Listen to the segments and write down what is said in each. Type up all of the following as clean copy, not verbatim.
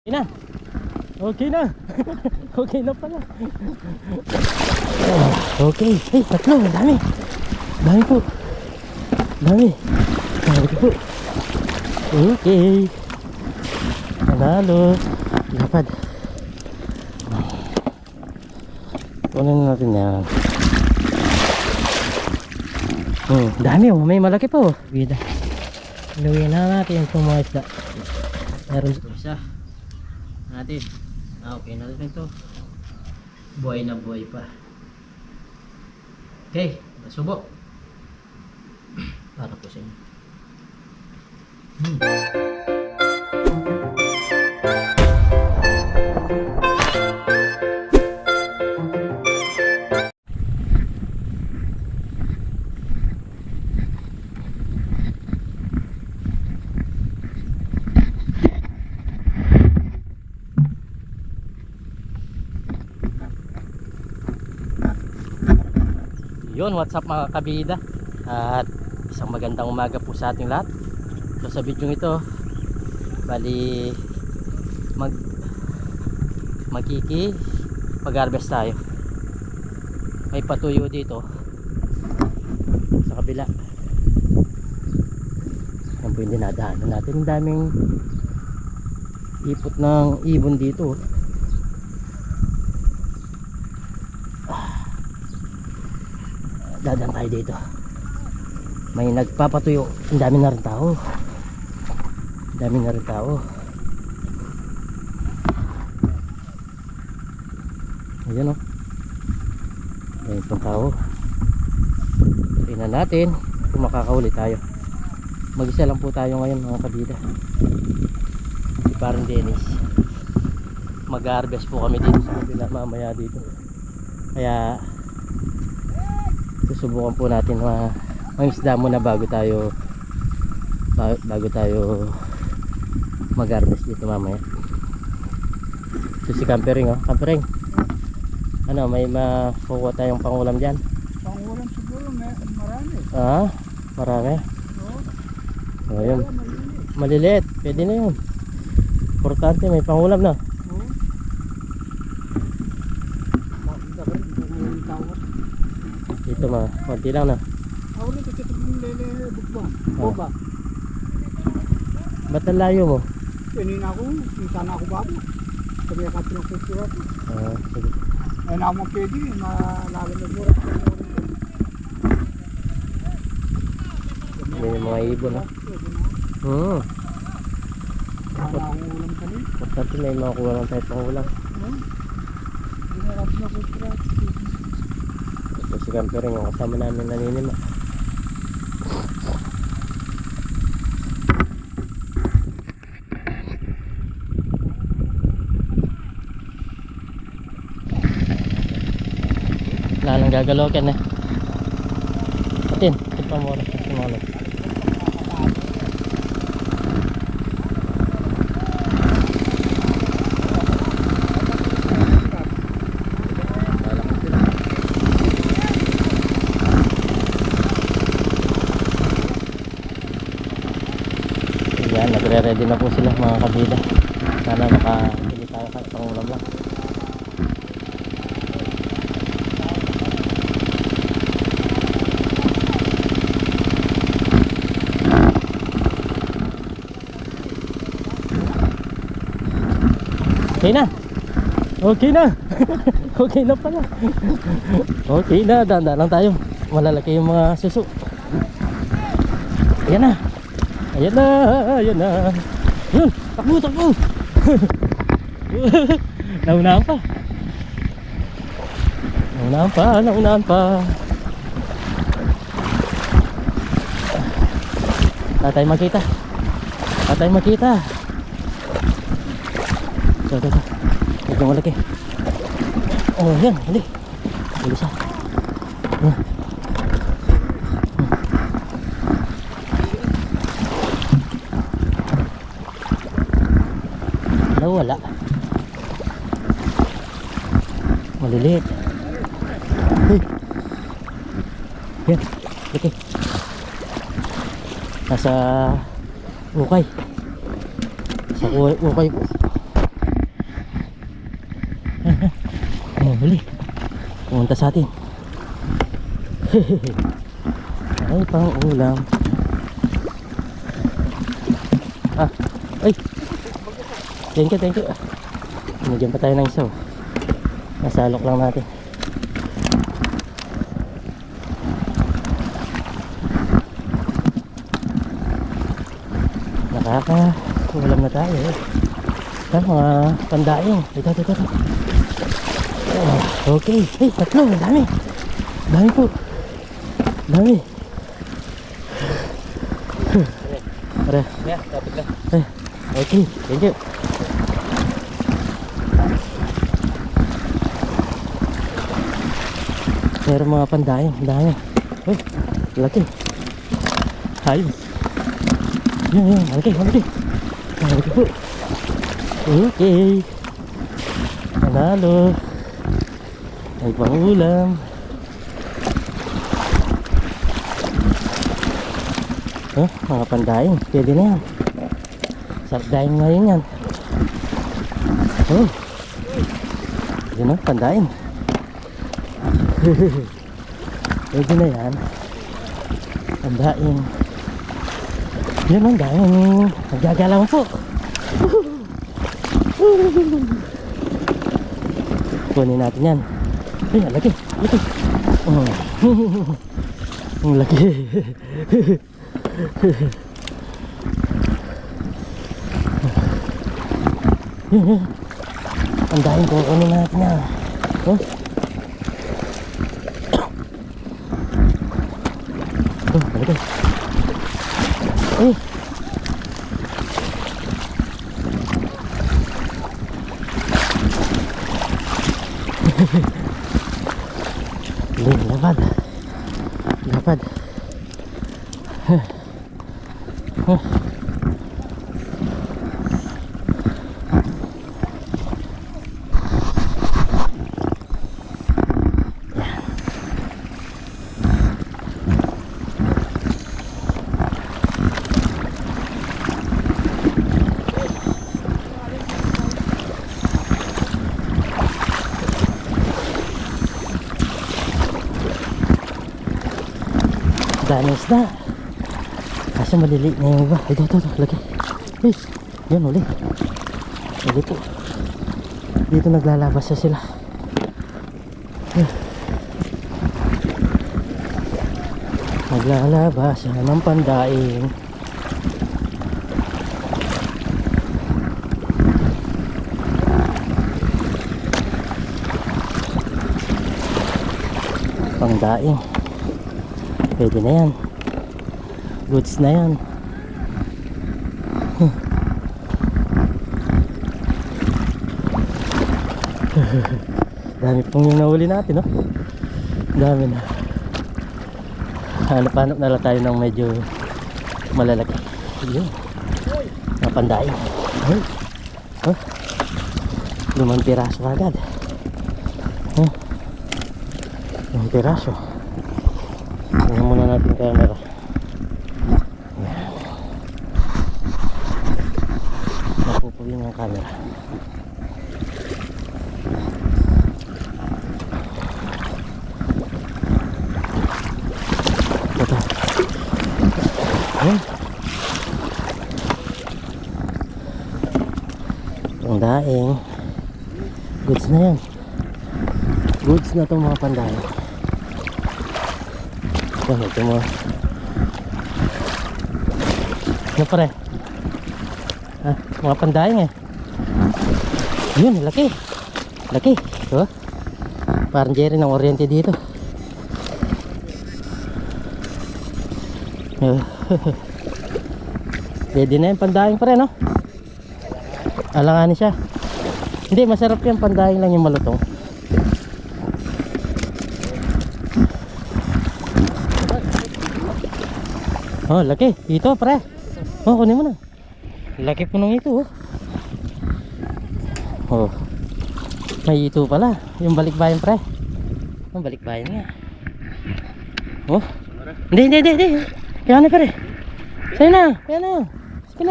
Okay na. Okay na. Okay na pala. Okay. Hey, tatlo. Dami. Dami po. Dami. Dami po. Okay. Panalo. Lapad. Kunin natin yan. Dami oh. May malaki po. Bida. Iluwi na natin itong mga isda. Meron isa natin. Okay na rin ito. Buhay na buhay pa. Okay, nasubo. Para po sa inyo. Yun, what's up mga kabida, at isang magandang umaga po sa ating lahat. So sa video ito, bali mag-harvest tayo. May patuyo dito sa kabila. Yan po yung dinadaanan natin. Ang daming ipot ng ibon dito. Dadaan tayo dito. May nagpapatuyo. Ang dami na rin tao. Ang dami na rin tao. Ayan o. Ayan itong tao. Tingnan natin kung makakahuli tayo. Mag-isa lang po tayo ngayon mga kabida. Si parang Dennis. Mag-harvest po kami dito sa kabila mamaya dito. Kaya susubukan po natin ang isda muna bago tayo mag-harvest dito mamaya. So si Campering oh, Campering, ano, may makukuha tayong pangulam dyan? Pangulam siguro, marami. Ah, marami? Oo. Oh, yun. Maliliit, pwede na yun. Importante may pangulam na. Ito mga, konti lang na. Ako rin, kasi itong lele, bukbang. Boba. Ba't ang layo mo? Pinin ako, sana ako bago. Sabi ka pinagkutura ko. Sige. Ay na ako pwede, malalim na burat. Yan yung mga ibon ha. Sana akong ulam kanil. Importante may makuha lang tayo pangulam. Hindi na natin nakutura. Ito si Campering, yung kasama namin naninima. Wala nang gagalokin eh. Atin, ito pa muna. Yan, nagre-ready na po sila mga kabida. Sana makahili tayo kahit pangulam lang. Okay na. Okay na. Okay na pala. Okay na, danda lang tayo. Malalaki yung mga suso. Ayan na. Ayan na, ayan na. Yun, takbo. Naunahan pa. Tatay makita. Ito. Ito malaki. Oh, yan, hali. Bulisa. Yan. Wala. Maliliit. Hey. Yan, laki. Nasa ukay. Sa ukay po. huli. Pumunta sa atin. Ay, pang ulam. Ah, ay. Thank you, thank you. Nagyan pa tayo ng isa. Nasalok lang natin. Ulam na tayo eh. Mga pandaing. Ito. Okay. Hey, tatlo. Dami. Dami po. Dami. Tara. Yeah, kapit lang. Okay. Thank you. Meron mga pandaing. Dami. Oh, laki. Ayos. Yan. Malaki. Malaki po. Okay. Panalo. May pangulam. Mga pandaing. Pwede na yan. Sarap daing ngayon yan. Yun o, pandaing. Pwede na yan. Pandaing. Yun ang daing. Naggagalaw po. Kunin natin yan. Ay, laki. Ang laki. Ang daing ko. Kunin natin yan. Laki. Ay. Lapad. Dami isda. Kasi maliliit na yung iba. Ito, lagi. Hey, yan uli. Uli po. Dito naglalabas na sila. Naglalabas ng pandaing. Pangdaing. Pwede na yan. Goods na yan. Dami pong yung nahuli natin, no? Dami na. Hanap-hanap na lang tayo ng medyo malalaki. Yun. Napandaing. Oh. 5 piraso agad. 5 piraso. Tingnan muna natin yung camera. Napupuwin yung camera. Ito. Ang daing. Goods na yan. Goods na itong mga pandaing. Ito mo. Ano pare? Mga pandaing eh. Yun, laki. Laki. Ito. Parang Jerry ng oriente dito. Pwede na yung pandaing pare, no? Alanganin siya. Hindi, masarap yung pandaing lang yung malutong. Oh, laki. Ito, pre. Oh, kunin mo na. Laki po nung ito, oh. May ito pala. Yung balikbayan, pre. Oh, balikbayan nga. Oh. Hindi. Yan na, pre. Sa'yo na. Yan na. Sige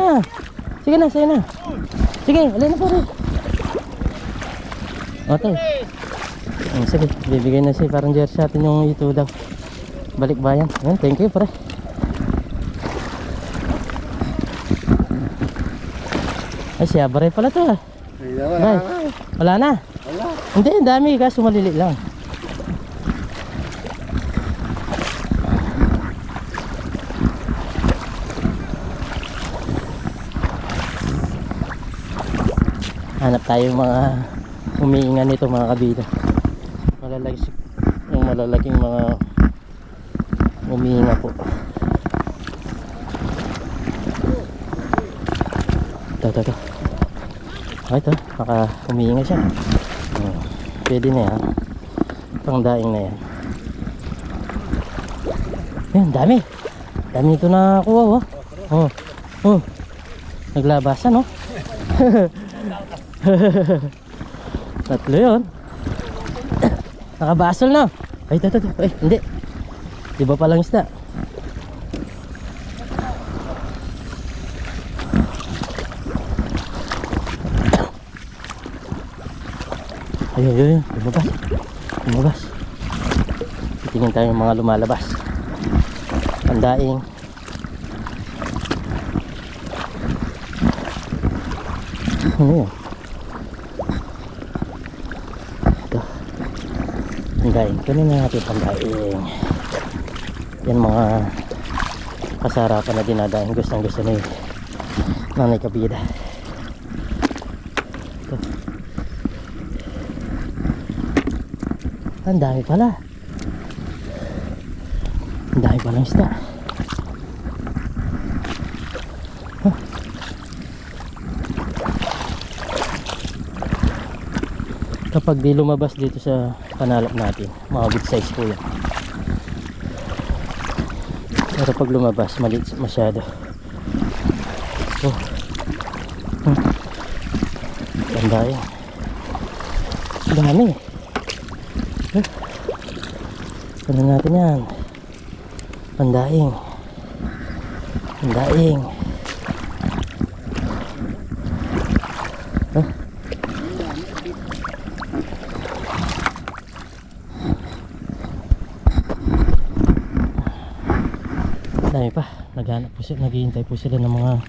na. Sa'yo na. Sige, alin na, pre. Oh, ito. Sige, bibigay na si parang jersey sa atin yung ito daw. Balik bayan. Ayan, thank you pre. Ay, siya bare pala to ah. Bay, wala na. Wala. Hindi, ang dami kaso maliliit lang. Hanap tayo yung mga umiingan nito mga kabida. Malalaking mga umiinga po. Ito. Okay, ito, baka umiinga siya. Pwede na yan. Pangdaing na yan. Yan, dami nito nakakuha oh. Naglabasan oh. Tatlo yun. Nakabasol na. Ay, ito. Ay, hindi. Di ba palang isda? Ayun. Lumabas. Titingin tayo ng mga lumalabas. Pandaing. Ano yun? Ito. Pandaing. Kunin na natin pandaing. Yan mga kasarapan na dinadaing. Gustong gusto na yun. Nanay kabida. Ito. Ang dami pala. Ang dami palang isda. Kapag di lumabas dito sa panalap natin, mga big size po yan. Pero pag lumabas, maliit masyado. Pandaing. Dami. Ano natin yan? Pandaing. Dami pa. Naghanap po sila, naghihintay po sila ng mga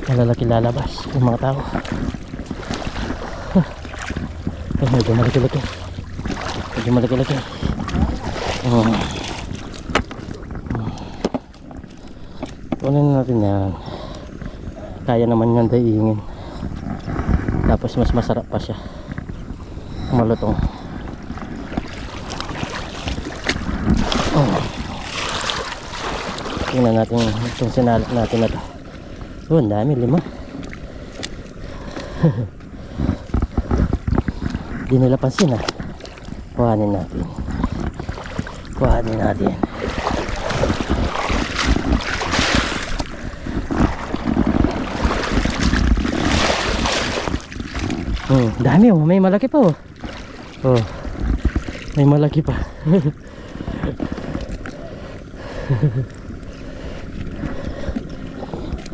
malalaki lalabas, yung mga tao. Medyo malaki-laki. Kunin natin yan. Kaya naman yan daingin. Tapos mas masarap pa siya malutong. Tingnan natin itong sinalak natin na ito. Ang dami, 5. Di nila pansin ah. Kuhanin natin. Dami oh, may malaki pa oh. May malaki pa.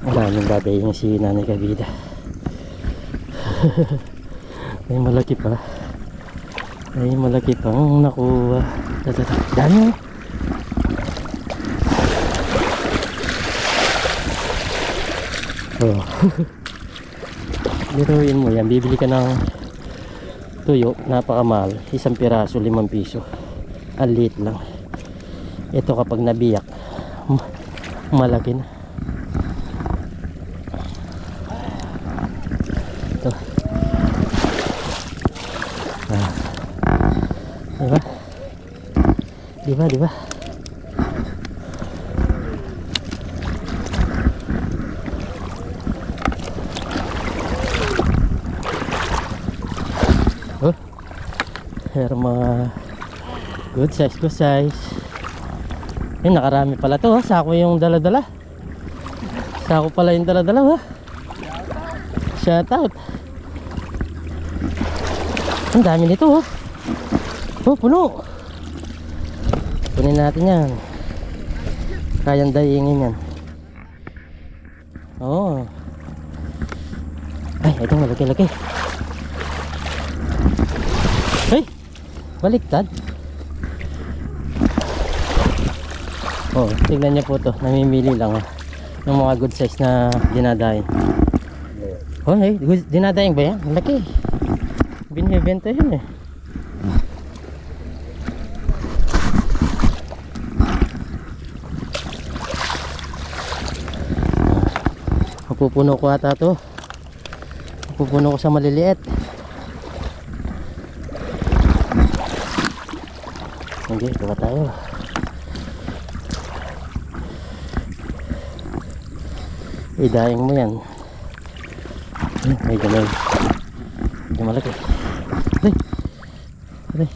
Maraming bagay yung si Nanay Kabida. May malaki pa ang nakuha. Dami oh. Biruin mo yan, bibili ka ng tuyo, napakamahal, isang piraso 5 piso. Ang liit lang. Ito kapag nabiyak, malaki na. Ito. Diba? Pero mga good size. Nakarami pala to ha. Sako yung dala-dala. Sako pala yung dala-dala ha. Shout out. Ang dami nito ha. Puno. Kunin natin yan. Kayang daingin yan. Ay, ito malaki-laki. Hey, Baliktad. Oh, tignan niyo po to. Namimili lang ng mga good size na dinadaing. Oh, hey, dinadaing ba yan? Laki. Binibenta yun eh. Mapupuno ko ata to. Mapupuno ko sa maliliit. Hindi, ito ba tayo? Idaing mo yan. May gamay. Medyo malaki. Aray! Aray!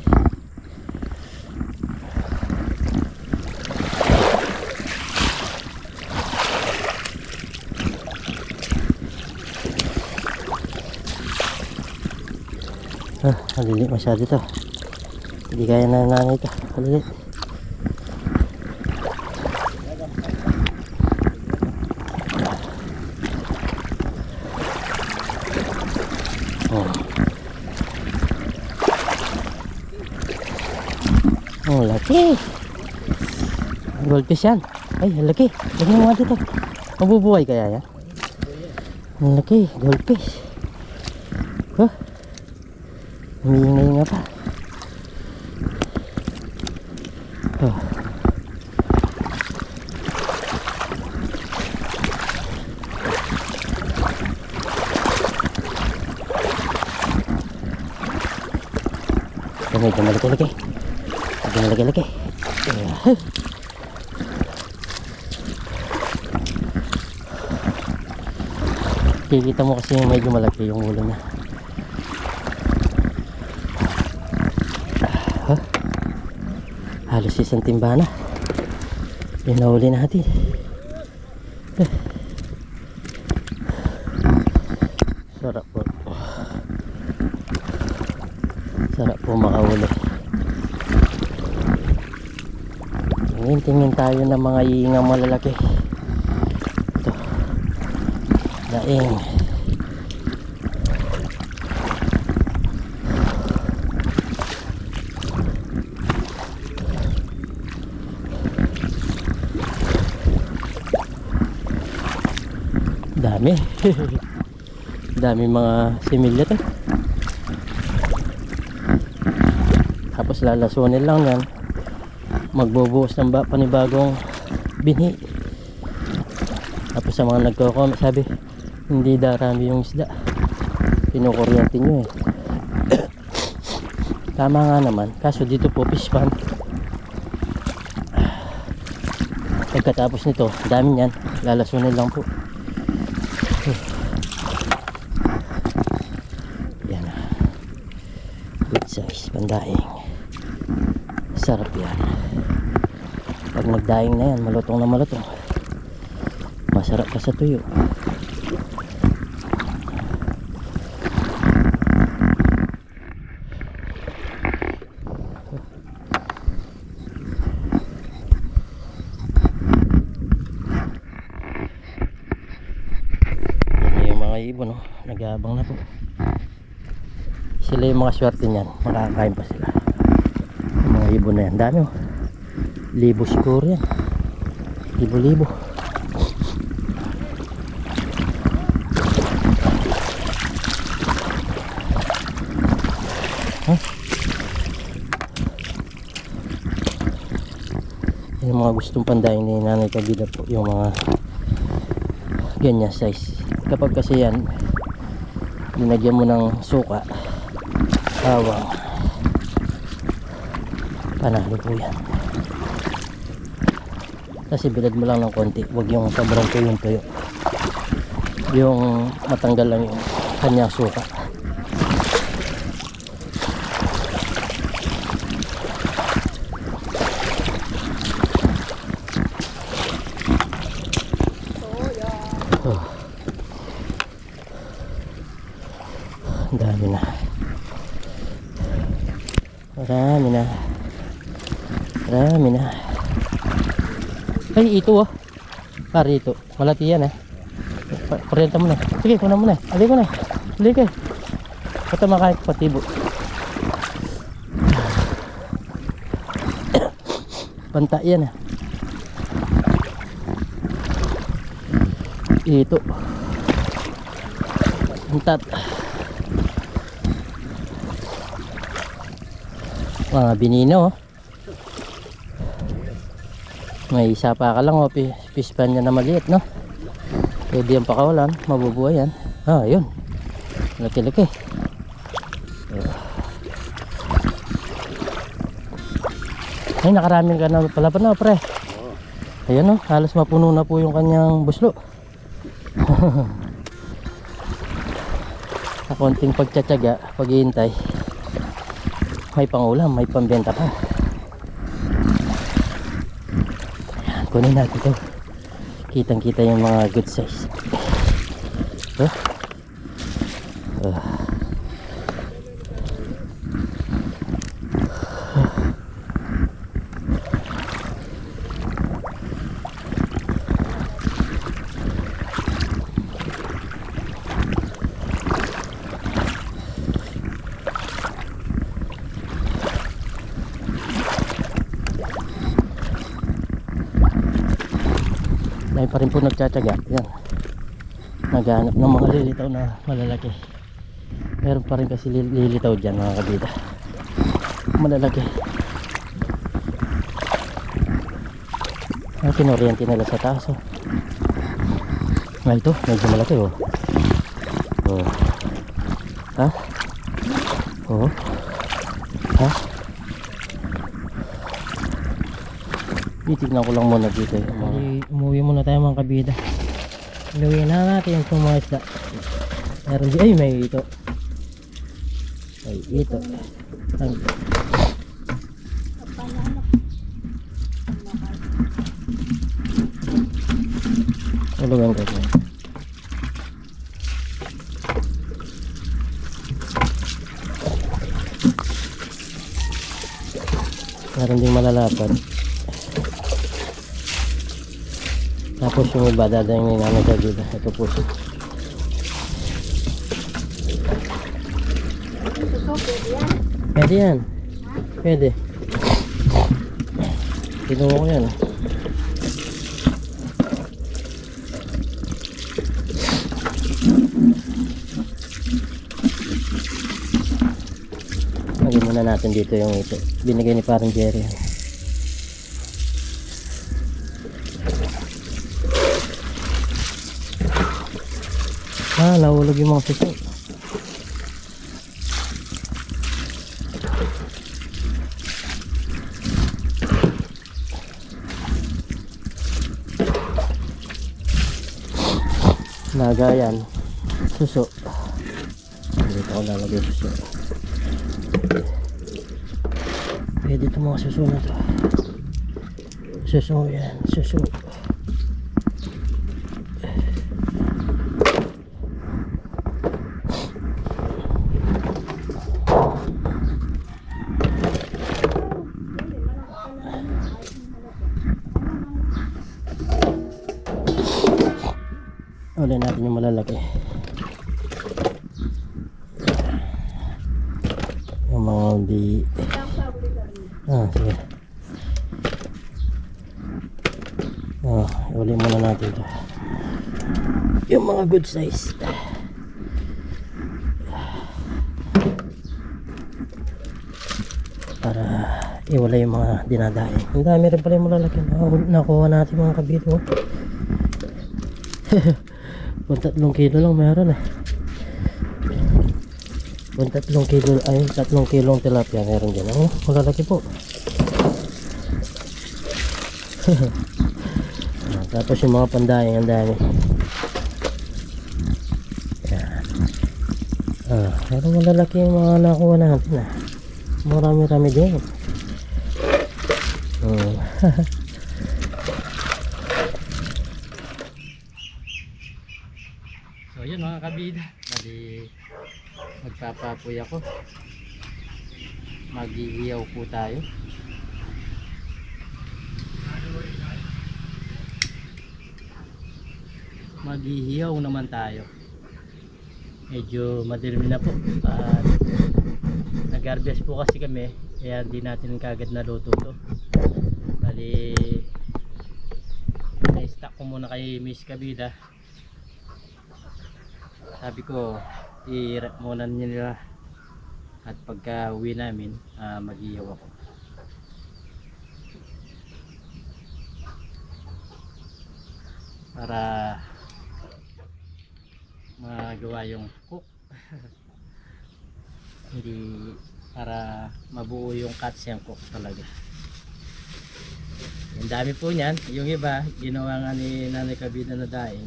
Maliliit masyado ito. Hindi kaya na nanay ito. Maliliit. Oh, laki. Goldfish yan. Ay, laki. Laki mo nga dito. Mabubuhay kaya yan? Ang laki, goldfish. Huh? Humihinga pa. Oh. Medyo malaki-laki. Medyo malaki-laki. Kikita mo kasi medyo malaki yung ulo na. Halos isang timba na. Yung nahuli natin. Sarap po. Sarap po makahuli. Tingin tayo ng mga iingang malalaki. Ito. Daing. Dami. Dami mga similya to. Tapos lalasunin lang yan. Magbubuhos ng panibagong binhi. Tapos sa mga nagko-comment sabi, hindi darami yung isda. Kinukuryente nyo eh. Tama nga naman. Kaso dito po fish farm. Pagkatapos nito, dami yan. Lalasunin lang po. Yan. Good size pandaing. Sarap yan. Pag nagdaing na yan, malutong na malutong. Masarap pa sa tuyo. Ibon, no? Nag-aabang na po. Sila yung mga swerte niyan, makakain pa sila. Yung mga ibon na yan, dami oh. Libo siguro yan. Libo-libo. Huh? Yung mga gustong pandaing ni Nanay Kabida po, yung mga ganyan size. Kapag kasi yan linagyan mo ng suka, bawang, panalo po yan. Kasi bilad mo lang ng konti, huwag yung sobrang tuyo, yung matanggal lang yung kanyang suka. Dami na. Marami na. Marami na. Ay, ito oh. Pari ito. Malati yan eh. Kuryenta mo na. Sige, kunan mo na. Ali ko na. Ali ka. Ito makain patibo. Panta yan ah. Ito. Pantat. Mga binino oh. May isa pa ka lang oh. Fish pan niya na maliit no. Pwede yung pakawalan. Mabubuhay yan. Ah yun. Laki-laki. Ay nakaraming ka na pala pa na pre. Ayan oh. Halos mapuno na po yung kanyang buslo. Sa konting pagtsatsaga, paghihintay, may pangulam, may pambenta pa. Ayan, kunin natin ito. Kitang kita yung mga good size. Ito. May pa rin po nagtsatsaga. Yan. Naghanap ng mga lilitaw na malalaki. Meron pa rin kasi lilitaw dyan mga kabida. Malalaki. Ang kinoriente nila sa taas oh. Nga ito, medyo malaki oh. Oh. Ha? Oh. Ha? Titignan ko lang muna dito umuwi muna tayo mga kabida. Inuwi na natin yung mga isda. Meron ay may ito. Ay ito. Ulugan ko ito. Meron ding malalapad. Tapos yung iba dadayangin namin sa dito. Ito po siya. Pwede yan. Pwede. Tinungo ko yan. Lagyan muna natin dito yung ito. Binigay ni parang Jerry. Ah, nahulog yung mga suso. Nagayan. Suso. Dito ako lalagay suso. Pwede ito mga suso na to. Suso yan. Suso. Ulit natin yung malalaki. Yung mga hindi. Sige. Ulit muna natin ito. Yung mga good size. Para iwala yung mga dinadayo. Ang dami rin pala yung malalaki. Nakuha natin mga kabito. 3 kilo lang meron eh. 3 kilo ay 3 kilong tilapia meron dyan. Oh, malalaki po. Tapos yung mga pandayang ang dami. Yan. Pero malalaki yung mga nakuha natin ah. Marami-rami din. So yun mga kabida, magpapapoy ako, mag-iiyaw po tayo. Mag-iiyaw naman tayo. Medyo madilim na po at nag-harvest po kasi kami, kaya hindi natin kagad naluto to. Bali Bali, na-stack ko muna kay Miss Kabida. Sabi ko, i-rep muna nila. At pagka uwi namin, mag-iyaw ako. Para magawa yung cook. Hindi, para mabuo yung katsang cook talaga. Ang dami po niyan. Yung iba, ginawa nga ni Nanay Kabida na daing.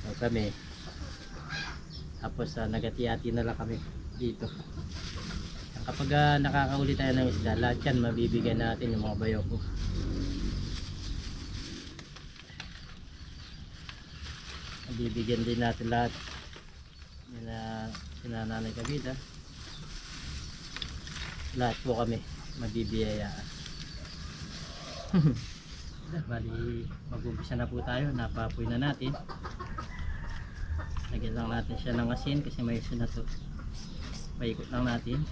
So kami, tapos nagati-ati na lang kami dito. Kapag nakakahuli tayo ng isda, lahat yan mabibigyan natin yung mga bayo ko. Mabibigyan din natin lahat. Yan na sinananay Kabida. Lahat po kami mabibiyayaan. Bali, mag-umpisa na po tayo. Napapoy na natin. Lagyan lang natin siya ng asin kasi may asin na to. Paikot lang natin.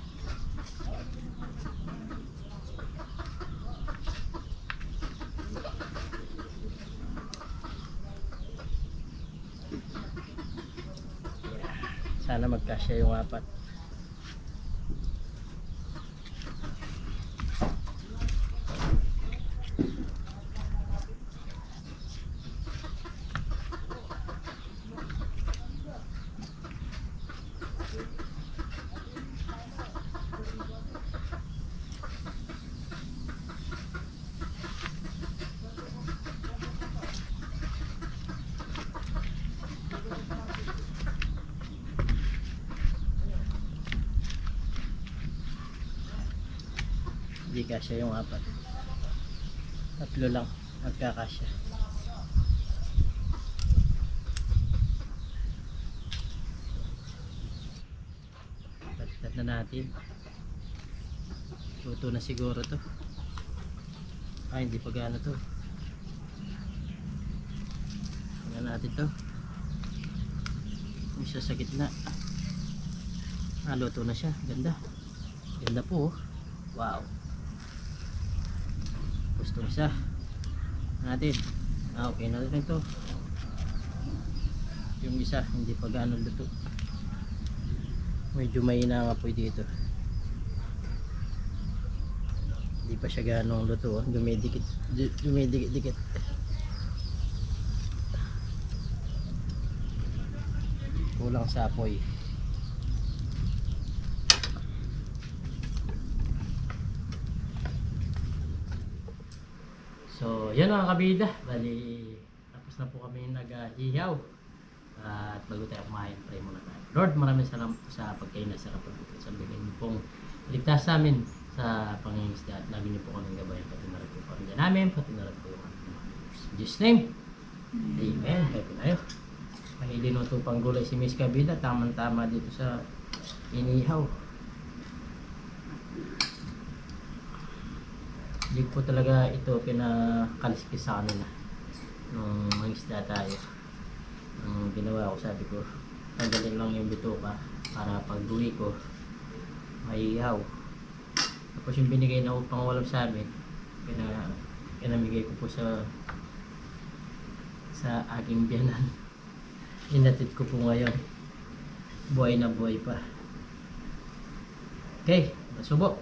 Sana magkasya yung apat. Hindi kasya yung apat. Tatlo lang magkakasya. Baliktad na natin. Luto na siguro to. Ay, hindi pa gaano to. Tingnan natin to. Isa sa gitna. Luto na siya. Ganda. Ganda po. Wow. Gusto isa natin. Okay na rin ito. Yung isa hindi pa gaano luto. Medyo mahina nga po dito. Hindi pa siya gaano luto. Dumidikit. Dumidikit-dikit. Kulang sa apoy. So, yan mga kabida. Bali, tapos na po kami nag-ihaw. At bago tayo kumain, pray muna tayo. Lord, maraming salamat po sa pagkain na sarap po. Sa bigay niyo pong ligtas sa amin sa pangingisda. At lagi niyo po kaming gabayan. Pati na rin po pamilya namin. Pati na rin po yung aming mga viewers. In Jesus' name, amen. Kaya po tayo. Mahili nung tupang gulay si Miss Kabida. Tamang-tama dito sa inihaw. Hindi po talaga ito pinakaliskis sa kanila nung mangisda tayo. Ang ginawa ko, sabi ko tanggalin lang yung bituka para pag uwi ko maihaw. Tapos yung binigay na upang walang sa amin, pinamigay ko po sa aking biyanan. Inatid ko po ngayon, buhay na buhay pa. Okay, nasubok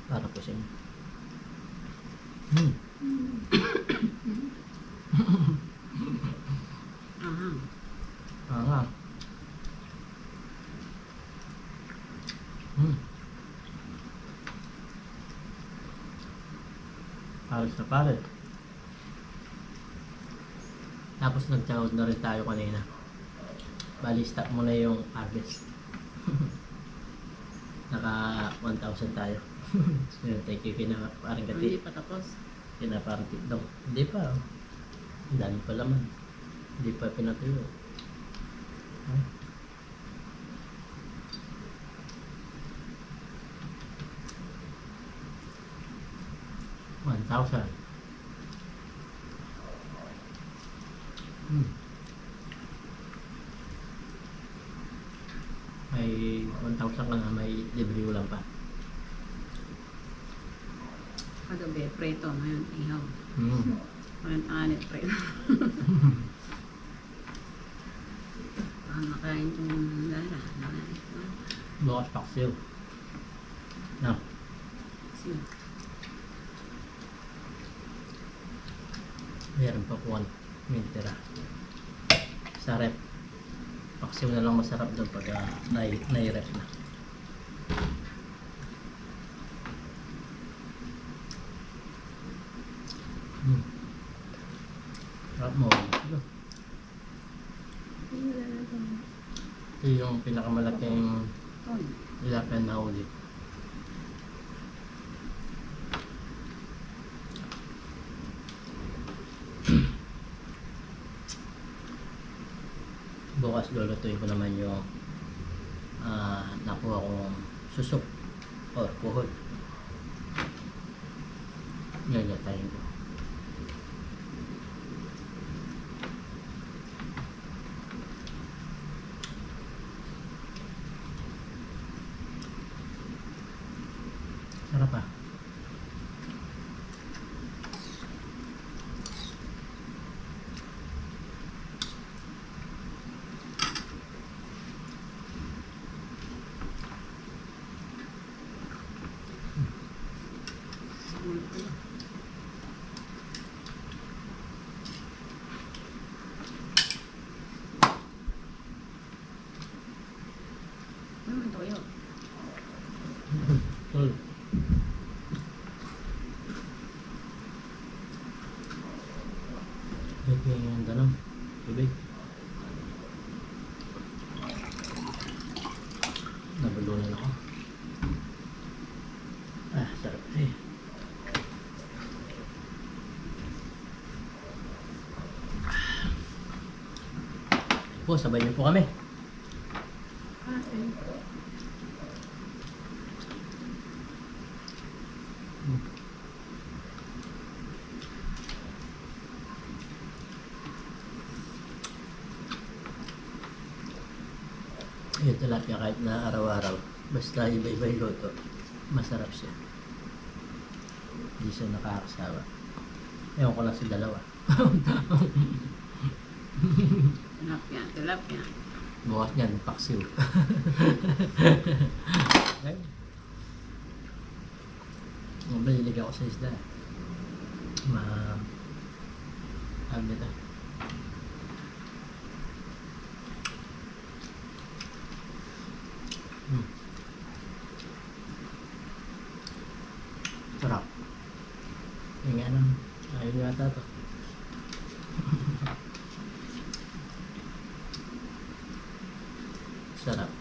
para po sa inyo. Nga. Pares na pares. Tapos nagtawad na rin tayo kanina. Bali stop muna yung harvest. Naka 1,000 tayo. So, thank you kina parang kati. Hindi pa tapos. Kina parang titdong. Hindi pa. Ang dami pa laman. Hindi pa pinatuyo. Huh? $1,000. May 1,000 ka na, may libre ulam pa. Kagabi, preto. Ngayon, ihaw. Mm. Ngayon, anit, preto. Nakain kong dala. Bukas paksiw. No. Kasi, Meron pa po may tira. Sa rep. Paksiw na lang masarap doon pag nai-rep na. Sarap mo. Ito yung pinakamalaking tilapia na huli. Bukas lulutuin ko naman yung nakuha kong susok or puhol. Yayatayin ko. Sarap ah. toyo. Tol. Ito yung tanong. Tubig. Nabulunan ako. Ah, sarap eh. Po, sabay niyo po kami. Yung tilapia kahit na araw-araw, basta iba-iba yung luto, masarap siya. Hindi siya nakakasawa. Ewan ko lang sa dalawa. Tilapia, tilapia. Bukas niyan, paksiw. Okay. Mabalilig ako sa isda. Ano nito? Sarap. Yung ano, ayun yata to. Sarap.